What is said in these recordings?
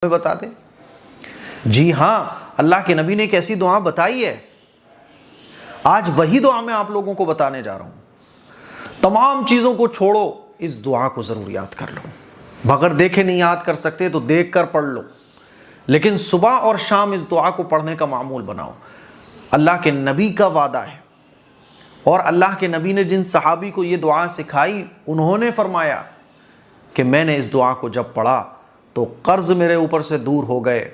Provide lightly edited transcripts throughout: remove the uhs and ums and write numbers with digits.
بتا دیں؟ جی ہاں، اللہ کے نبی نے ایک ایسی دعا بتائی ہے، آج وہی دعا میں آپ لوگوں کو بتانے جا رہا ہوں۔ تمام چیزوں کو چھوڑو، اس دعا کو ضرور یاد کر لو۔ بغیر دیکھے نہیں یاد کر سکتے تو دیکھ کر پڑھ لو، لیکن صبح اور شام اس دعا کو پڑھنے کا معمول بناؤ۔ اللہ کے نبی کا وعدہ ہے، اور اللہ کے نبی نے جن صحابی کو یہ دعا سکھائی، انہوں نے فرمایا کہ میں نے اس دعا کو جب پڑھا تو قرض میرے اوپر سے دور ہو گئے،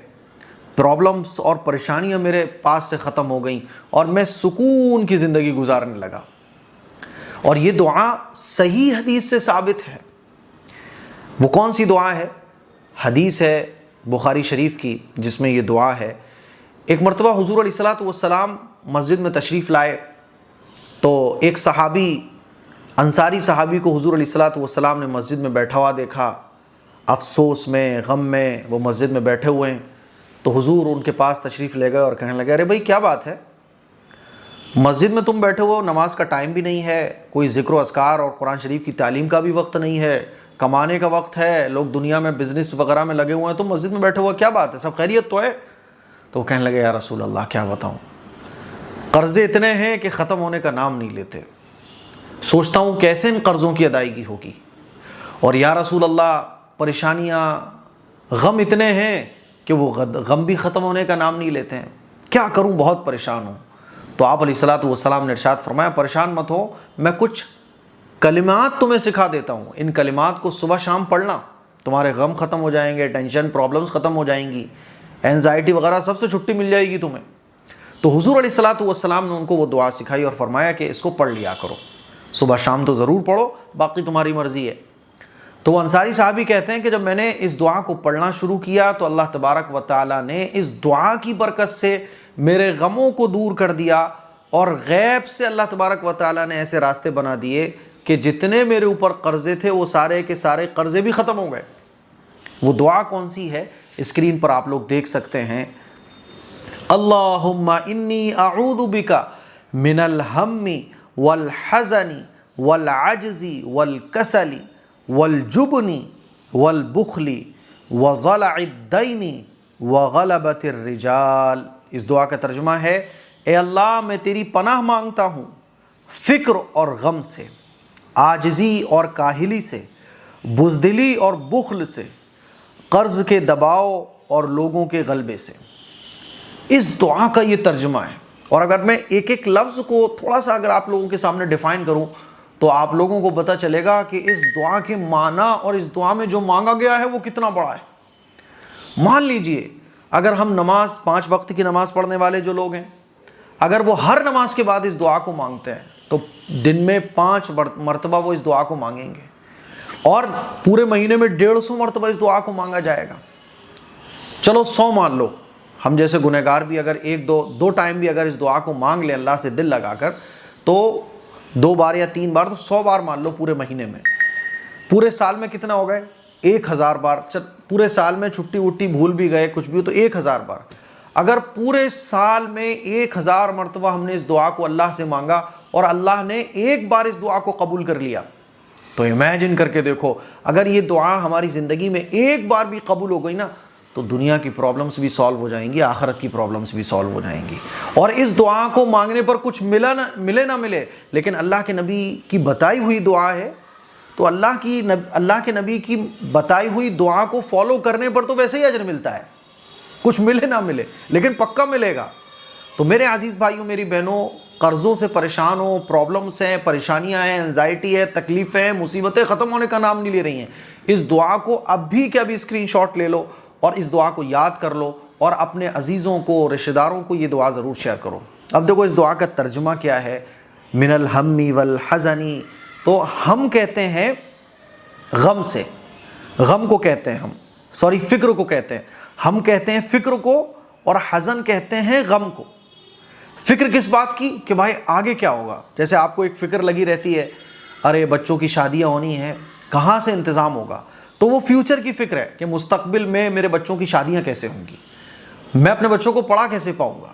پرابلمز اور پریشانیاں میرے پاس سے ختم ہو گئیں، اور میں سکون کی زندگی گزارنے لگا۔ اور یہ دعا صحیح حدیث سے ثابت ہے۔ وہ کون سی دعا ہے؟ حدیث ہے بخاری شریف کی، جس میں یہ دعا ہے۔ ایک مرتبہ حضور علیہ الصلوۃ والسلام مسجد میں تشریف لائے تو ایک صحابی، انصاری صحابی کو حضور علیہ الصلوۃ والسلام نے مسجد میں بیٹھا ہوا دیکھا، افسوس میں، غم میں وہ مسجد میں بیٹھے ہوئے ہیں۔ تو حضور ان کے پاس تشریف لے گئے اور کہنے لگے، ارے بھائی کیا بات ہے، مسجد میں تم بیٹھے ہو، نماز کا ٹائم بھی نہیں ہے، کوئی ذکر و اذکار اور قرآن شریف کی تعلیم کا بھی وقت نہیں ہے، کمانے کا وقت ہے، لوگ دنیا میں بزنس وغیرہ میں لگے ہوئے ہیں، تم مسجد میں بیٹھے ہوئے، کیا بات ہے، سب خیریت تو ہے؟ تو وہ کہنے لگے، یا رسول اللہ کیا بتاؤں، قرضے اتنے ہیں کہ ختم ہونے کا نام نہیں لیتے، سوچتا ہوں کیسے ان قرضوں کی ادائیگی ہوگی، اور یا رسول اللہ پریشانیاں، غم اتنے ہیں کہ وہ غم بھی ختم ہونے کا نام نہیں لیتے ہیں، کیا کروں، بہت پریشان ہوں۔ تو آپ علیہ الصلوۃ والسلام نے ارشاد فرمایا، پریشان مت ہو، میں کچھ کلمات تمہیں سکھا دیتا ہوں، ان کلمات کو صبح شام پڑھنا، تمہارے غم ختم ہو جائیں گے، ٹینشن پرابلمز ختم ہو جائیں گی، اینزائٹی وغیرہ سب سے چھٹی مل جائے گی تمہیں۔ تو حضور علیہ الصلوۃ والسلام نے ان کو وہ دعا سکھائی اور فرمایا کہ اس کو پڑھ لیا کرو، صبح شام تو ضرور پڑھو، باقی تمہاری مرضی ہے۔ تو وہ انصاری صحابی کہتے ہیں کہ جب میں نے اس دعا کو پڑھنا شروع کیا تو اللہ تبارک و تعالیٰ نے اس دعا کی برکت سے میرے غموں کو دور کر دیا، اور غیب سے اللہ تبارک و تعالیٰ نے ایسے راستے بنا دیے کہ جتنے میرے اوپر قرضے تھے وہ سارے کے سارے قرضے بھی ختم ہو گئے۔ وہ دعا کون سی ہے؟ اسکرین پر آپ لوگ دیکھ سکتے ہیں، اللہم انی اعوذ بک من الہم والحزن والعجز والکسل والجبن والبخل وضلع الدین وغلبۃ الرجال۔ اس دعا کا ترجمہ ہے، اے اللہ میں تیری پناہ مانگتا ہوں فکر اور غم سے، عاجزی اور کاہلی سے، بزدلی اور بخل سے، قرض کے دباؤ اور لوگوں کے غلبے سے۔ اس دعا کا یہ ترجمہ ہے، اور اگر میں ایک ایک لفظ کو تھوڑا سا اگر آپ لوگوں کے سامنے ڈیفائن کروں تو آپ لوگوں کو پتہ چلے گا کہ اس دعا کے معنی اور اس دعا میں جو مانگا گیا ہے وہ کتنا بڑا ہے۔ مان لیجئے اگر ہم نماز، 5 وقت کی نماز پڑھنے والے جو لوگ ہیں، اگر وہ ہر نماز کے بعد اس دعا کو مانگتے ہیں تو دن میں 5 مرتبہ وہ اس دعا کو مانگیں گے، اور پورے مہینے میں 150 مرتبہ اس دعا کو مانگا جائے گا۔ چلو 100 مان لو، ہم جیسے گنہگار بھی اگر دو ٹائم بھی اگر اس دعا کو مانگ لیں اللہ سے دل لگا کر، تو 2 بار یا 3 بار، تو 100 بار مان لو پورے مہینے میں۔ پورے سال میں کتنا ہو گئے؟ 1000 بار۔ پورے سال میں چھٹی وٹی بھول بھی گئے کچھ بھی ہو تو 1000 بار۔ اگر پورے سال میں 1000 مرتبہ ہم نے اس دعا کو اللہ سے مانگا اور اللہ نے ایک بار اس دعا کو قبول کر لیا، تو امیجن کر کے دیکھو، اگر یہ دعا ہماری زندگی میں ایک بار بھی قبول ہو گئی نا تو دنیا کی پرابلمز بھی سالو ہو جائیں گی، آخرت کی پرابلمز بھی سالو ہو جائیں گی۔ اور اس دعا کو مانگنے پر کچھ ملے نہ ملے، لیکن اللہ کے نبی کی بتائی ہوئی دعا ہے، تو اللہ کے نبی کی بتائی ہوئی دعا کو فالو کرنے پر تو ویسے ہی اجر ملتا ہے، کچھ ملے نہ ملے، لیکن پکا ملے گا۔ تو میرے عزیز بھائیوں، میری بہنوں، قرضوں سے پریشان ہو، پرابلمس ہیں، پریشانیاں ہیں، انزائٹی ہے، تکلیفیں ہیں، مصیبتیں ختم ہونے کا نام نہیں لے رہی ہیں، اس دعا کو اب بھی کہ ابھی اسکرین شاٹ لے لو اور اس دعا کو یاد کر لو، اور اپنے عزیزوں کو، رشتہ داروں کو یہ دعا ضرور شیئر کرو۔ اب دیکھو اس دعا کا ترجمہ کیا ہے، من الہم والحزن، تو ہم کہتے ہیں غم سے، غم کو کہتے ہیں ہم، فکر کو کہتے ہیں، ہم کہتے ہیں فکر کو، اور حزن کہتے ہیں غم کو۔ فکر کس بات کی؟ کہ بھائی آگے کیا ہوگا، جیسے آپ کو ایک فکر لگی رہتی ہے، ارے بچوں کی شادیاں ہونی ہیں، کہاں سے انتظام ہوگا، تو وہ فیوچر کی فکر ہے کہ مستقبل میں میرے بچوں کی شادیاں کیسے ہوں گی، میں اپنے بچوں کو پڑھا کیسے پاؤں گا،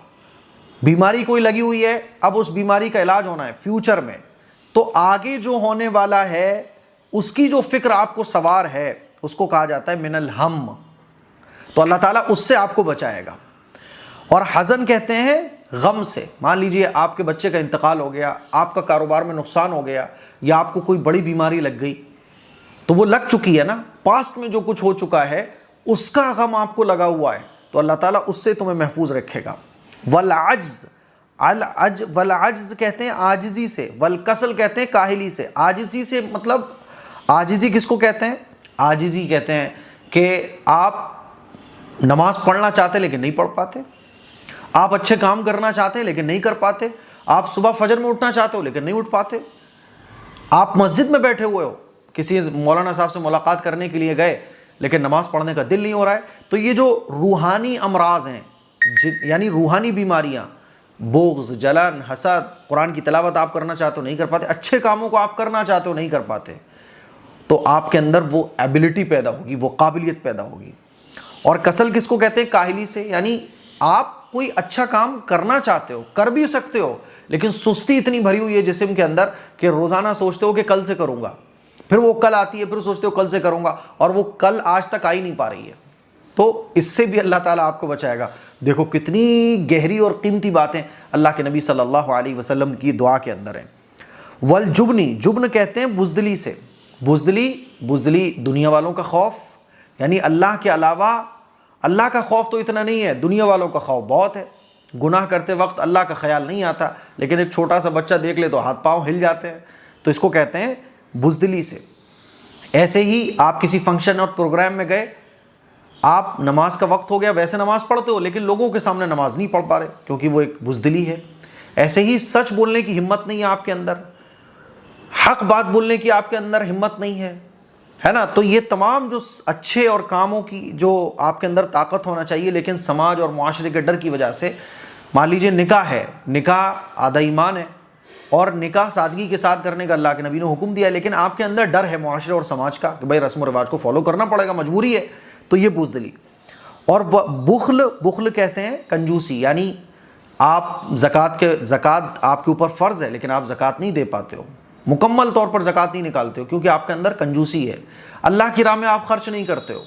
بیماری کوئی لگی ہوئی ہے، اب اس بیماری کا علاج ہونا ہے فیوچر میں، تو آگے جو ہونے والا ہے اس کی جو فکر آپ کو سوار ہے اس کو کہا جاتا ہے من الہم۔ تو اللہ تعالیٰ اس سے آپ کو بچائے گا۔ اور حزن کہتے ہیں غم سے، مان لیجئے آپ کے بچے کا انتقال ہو گیا، آپ کا کاروبار میں نقصان ہو گیا، یا آپ کو کوئی بڑی بیماری لگ گئی، تو وہ لگ چکی ہے نا، پاسٹ میں جو کچھ ہو چکا ہے اس کا غم آپ کو لگا ہوا ہے، تو اللہ تعالیٰ اس سے تمہیں محفوظ رکھے گا۔ والعجز، والعجز کہتے ہیں عاجزی سے، والکسل کہتے ہیں کاہلی سے۔ عاجزی سے مطلب، عاجزی کس کو کہتے ہیں؟ عاجزی کہتے ہیں کہ آپ نماز پڑھنا چاہتے لیکن نہیں پڑھ پاتے، آپ اچھے کام کرنا چاہتے ہیں لیکن نہیں کر پاتے، آپ صبح فجر میں اٹھنا چاہتے ہو لیکن نہیں اٹھ پاتے، آپ مسجد میں بیٹھے ہوئے ہو، کسی مولانا صاحب سے ملاقات کرنے کے لیے گئے لیکن نماز پڑھنے کا دل نہیں ہو رہا ہے۔ تو یہ جو روحانی امراض ہیں، یعنی روحانی بیماریاں، بغض، جلن، حسد، قرآن کی تلاوت آپ کرنا چاہتے ہو نہیں کر پاتے، اچھے کاموں کو آپ کرنا چاہتے ہو نہیں کر پاتے، تو آپ کے اندر وہ ایبلٹی پیدا ہوگی، وہ قابلیت پیدا ہوگی۔ اور کسل کس کو کہتے ہیں؟ کاہلی سے، یعنی آپ کوئی اچھا کام کرنا چاہتے ہو، کر بھی سکتے ہو، لیکن سستی اتنی بھری ہوئی ہے جسم کے اندر کہ روزانہ سوچتے ہو کہ کل سے کروں گا، پھر وہ کل آتی ہے، پھر سوچتے ہو کل سے کروں گا، اور وہ کل آج تک آ ہی نہیں پا رہی ہے۔ تو اس سے بھی اللہ تعالیٰ آپ کو بچائے گا۔ دیکھو کتنی گہری اور قیمتی باتیں اللہ کے نبی صلی اللہ علیہ وسلم کی دعا کے اندر ہیں۔ والجبنی، جبن کہتے ہیں بزدلی سے، بزدلی دنیا والوں کا خوف، یعنی اللہ کے علاوہ، اللہ کا خوف تو اتنا نہیں ہے، دنیا والوں کا خوف بہت ہے، گناہ کرتے وقت اللہ کا خیال نہیں آتا، لیکن ایک چھوٹا سا بچہ دیکھ لے تو ہاتھ پاؤں ہل جاتے ہیں، تو اس کو کہتے ہیں بزدلی سے۔ ایسے ہی آپ کسی فنکشن اور پروگرام میں گئے، آپ نماز کا وقت ہو گیا، ویسے نماز پڑھتے ہو لیکن لوگوں کے سامنے نماز نہیں پڑھ پا رہے، کیونکہ وہ ایک بزدلی ہے۔ ایسے ہی سچ بولنے کی ہمت نہیں ہے آپ کے اندر، حق بات بولنے کی آپ کے اندر ہمت نہیں ہے نا۔ تو یہ تمام جو اچھے اور کاموں کی جو آپ کے اندر طاقت ہونا چاہیے، لیکن سماج اور معاشرے کے ڈر کی وجہ سے، مان لیجیے نکاح ہے، نکاح آدھا ایمان ہے، اور نکاح سادگی کے ساتھ کرنے کا اللہ کے نبی نے حکم دیا ہے، لیکن آپ کے اندر ڈر ہے معاشرے اور سماج کا کہ بھائی رسم و رواج کو فالو کرنا پڑے گا، مجبوری ہے، تو یہ بزدلی۔ اور بخل کہتے ہیں کنجوسی، یعنی آپ زکوٰۃ آپ کے اوپر فرض ہے لیکن آپ زکوٰۃ نہیں دے پاتے ہو، مکمل طور پر زکوٰۃ نہیں نکالتے ہو، کیونکہ آپ کے اندر کنجوسی ہے، اللہ کی راہ میں آپ خرچ نہیں کرتے ہو،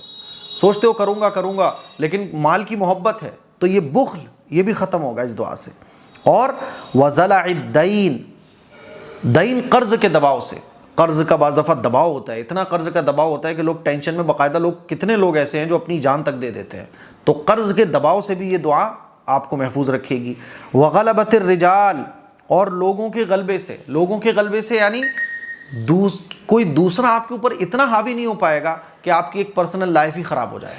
سوچتے ہو کروں گا لیکن مال کی محبت ہے، تو یہ بخل یہ بھی ختم ہوگا اس دعا سے۔ اور وضلع الدین، دین قرض کے دباؤ سے، قرض کا بعض دفعہ دباؤ ہوتا ہے، اتنا قرض کا دباؤ ہوتا ہے کہ لوگ ٹینشن میں، باقاعدہ لوگ، کتنے لوگ ایسے ہیں جو اپنی جان تک دے دیتے ہیں، تو قرض کے دباؤ سے بھی یہ دعا آپ کو محفوظ رکھے گی۔ وغلبۃ الرجال، اور لوگوں کے غلبے سے یعنی کوئی دوسرا آپ کے اوپر اتنا حاوی نہیں ہو پائے گا کہ آپ کی ایک پرسنل لائف ہی خراب ہو جائے۔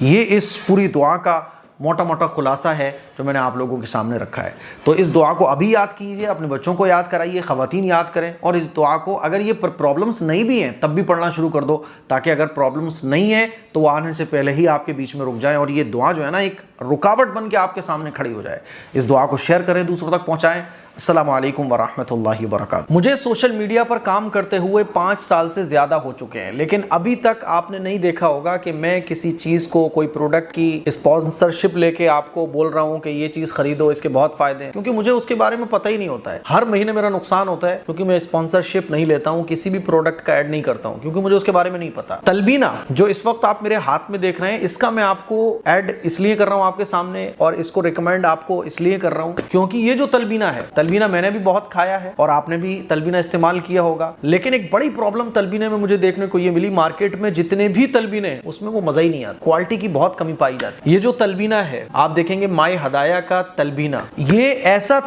یہ اس پوری دعا کا موٹا خلاصہ ہے جو میں نے آپ لوگوں کے سامنے رکھا ہے۔ تو اس دعا کو ابھی یاد کیجئے، اپنے بچوں کو یاد کرائیے، خواتین یاد کریں، اور اس دعا کو اگر یہ پرابلمس نہیں بھی ہیں تب بھی پڑھنا شروع کر دو، تاکہ اگر پرابلمس نہیں ہیں تو وہ آنے سے پہلے ہی آپ کے بیچ میں رک جائیں، اور یہ دعا جو ہے نا ایک رکاوٹ بن کے آپ کے سامنے کھڑی ہو جائے۔ اس دعا کو شیئر کریں، دوسروں تک پہنچائیں۔ السلام علیکم ورحمۃ اللہ وبرکاتہ۔ مجھے سوشل میڈیا پر کام کرتے ہوئے 5 سال سے زیادہ ہو چکے ہیں، لیکن ابھی تک آپ نے نہیں دیکھا ہوگا کہ میں کسی چیز کو، کوئی پروڈکٹ کی اسپانسرشپ لے کے آپ کو بول رہا ہوں کہ یہ چیز خریدو، اس کے بہت فائدے ہیں، کیونکہ مجھے اس کے بارے میں پتہ ہی نہیں ہوتا ہے۔ ہر مہینے میرا نقصان ہوتا ہے کیونکہ میں اسپانسرشپ نہیں لیتا ہوں، کسی بھی پروڈکٹ کا ایڈ نہیں کرتا ہوں، کیونکہ مجھے اس کے بارے میں نہیں پتا۔ تلبینہ جو اس وقت آپ میرے ہاتھ میں دیکھ رہے ہیں، اس کا میں آپ کو ایڈ اس لیے کر رہا ہوں آپ کے سامنے، اور اس کو ریکمینڈ آپ کو اس لیے کر رہا ہوں کیونکہ یہ جو تلبینہ ہے، تلبینہ میں نے بھی بہت کھایا ہے اور آپ نے بھی تلبینہ استعمال کیا ہوگا، لیکن ایک بڑی پرابلم تلبینے میں مجھے دیکھنے کو یہ ملی، مارکیٹ میں جتنے بھی تلبینے ہیں اس میں وہ مزہ ہی نہیں آتا، کوالٹی کی بہت کمی پائی جاتی ہے۔ یہ جو تلبینہ ہے آپ دیکھیں گے مائے ہدایہ کا تلبینہ، یہ ایسا